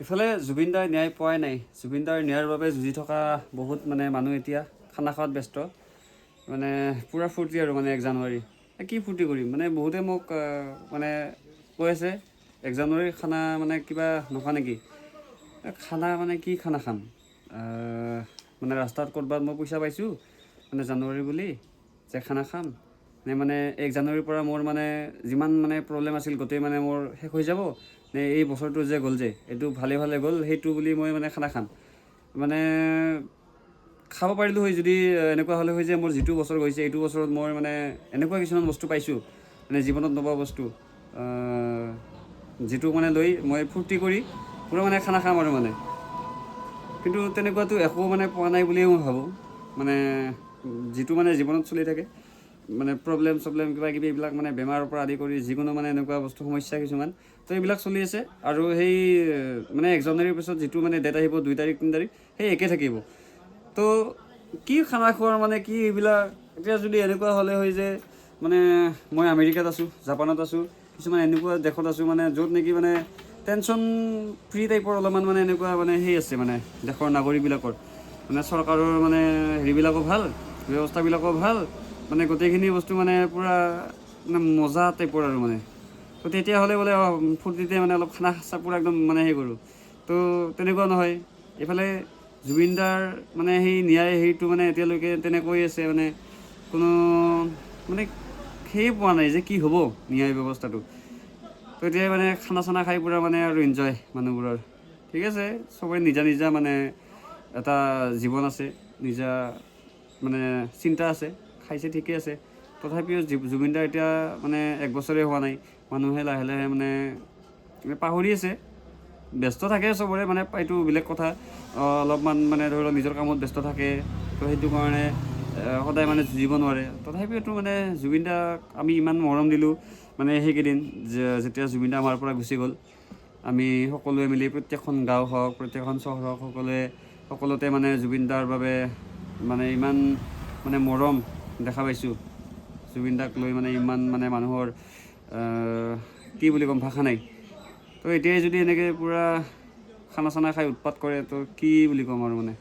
ইফালে জুবিনদাৰ ন্যায় পোৱাই নাই। জুবিনদাৰ ন্যায়ৰ বাবে যুঁজি থকা বহুত মানে মানুহ এতিয়া খানা খোৱাত ব্যস্ত। মানে পূৰা ফূৰ্তি আৰু মানে 1 জানুৱাৰী কি ফূৰ্তি কৰিম মানে বহুতে মোক মানে কৈ আছে 1 জানুৱাৰীৰ খানা মানে কিবা নোখোৱা নেকি? খানা মানে কি খানা খাম? মানে ৰাস্তাত ক'ৰবাত মই পইচা পাইছোঁ মানে জানুৱাৰী বুলি যে খানা খাম নে মানে 1 জানুৱাৰীৰ পৰা মোৰ মানে যিমান মানে প্ৰব্লেম আছিল গোটেই মানে মোৰ শেষ হৈ যাব নে এই বছৰটো যে গ'ল যে এইটো ভালে ভালে গ'ল সেইটো বুলি মই মানে খানা খাম। মানে খাব পাৰিলোঁ হয় যদি এনেকুৱা হ'লে হয় যে মোৰ যিটো বছৰ গৈছে এইটো বছৰত মই মানে এনেকুৱা কিছুমান বস্তু পাইছোঁ মানে জীৱনত নোপোৱা বস্তু যিটো মানে লৈ মই ফূৰ্তি কৰি পূৰা মানে খানা খাম আৰু মানে। কিন্তু তেনেকুৱাতো একো মানে পোৱা নাই বুলিয়ে মই ভাবোঁ। মানে যিটো মানে জীৱনত চলি থাকে মানে প্ৰব্লেম কিবা কিবি এইবিলাক মানে বেমাৰৰ পৰা আদি কৰি যিকোনো মানে এনেকুৱা বস্তু সমস্যা কিছুমান তো এইবিলাক চলি আছে। আৰু সেই মানে 1 জানুৱাৰীৰ পিছত যিটো মানে ডেট আহিব 2 তাৰিখ 3 তাৰিখ সেই একে থাকিব। তো কি খানা খোৱাৰ মানে কি এইবিলাক এতিয়া যদি এনেকুৱা হ'লে হয় যে মানে মই আমেৰিকাত আছোঁ, জাপানত আছোঁ, কিছুমান এনেকুৱা দেশত আছোঁ মানে য'ত নেকি মানে টেনশ্যন ফ্ৰী টাইপৰ অলপমান মানে এনেকুৱা মানে সেই আছে মানে দেশৰ নাগৰিকবিলাকৰ মানে চৰকাৰৰ মানে হেৰিবিলাকো ভাল, ব্যৱস্থাবিলাকো ভাল, মানে গোটেইখিনি বস্তু মানে পূৰা মানে মজা টাইপৰ আৰু মানে। তো তেতিয়াহ'লে বোলে ফূৰ্তিতে মানে অলপ খানা চাহ পূৰা একদম মানে সেই কৰোঁ। তো তেনেকুৱা নহয়। এইফালে জুবিনদাৰ মানে সেই ন্যায় সেইটো মানে এতিয়ালৈকে তেনেকৈ আছে মানে কোনো মানে সেয়ে পোৱা নাই যে কি হ'ব ন্যায় ব্যৱস্থাটো। তো এতিয়া মানে খানা চানা খাই পূৰা মানে আৰু এনজয় মানুহবোৰৰ। ঠিক আছে চবৰে নিজা নিজা মানে এটা জীৱন আছে, নিজা মানে চিন্তা আছে, খাইছে ঠিকে আছে। তথাপিও জুবিনদাৰ এতিয়া মানে 1 বছৰে হোৱা নাই, মানুহে লাহে লাহে মানে পাহৰি আছে। ব্যস্ত থাকে চবৰে মানে এইটো বেলেগ কথা। অলপমান মানে ধৰি লওক নিজৰ কামত ব্যস্ত থাকে তো সেইটো কাৰণে সদায় মানে যুঁজিব নোৱাৰে। তথাপিওতো মানে জুবিনদাক আমি ইমান মৰম দিলোঁ মানে সেইকেইদিন যেতিয়া জুবিনদা আমাৰ পৰা গুচি গ'ল। আমি সকলোৱে মিলি প্ৰত্যেকখন গাঁও হওক, প্ৰত্যেকখন চহৰ হওক সকলোতে মানে জুবিনদাৰ বাবে মানে ইমান মানে মৰম দেখা পাইছোঁ। জুবিনদাক লৈ মানে ইমান মানে মানুহৰ কি বুলি ক'ম ভাষা নাই। তো এতিয়াই যদি এনেকৈ পূৰা খানা চানা খাই উৎপাত কৰে তো কি বুলি ক'ম আৰু মানে।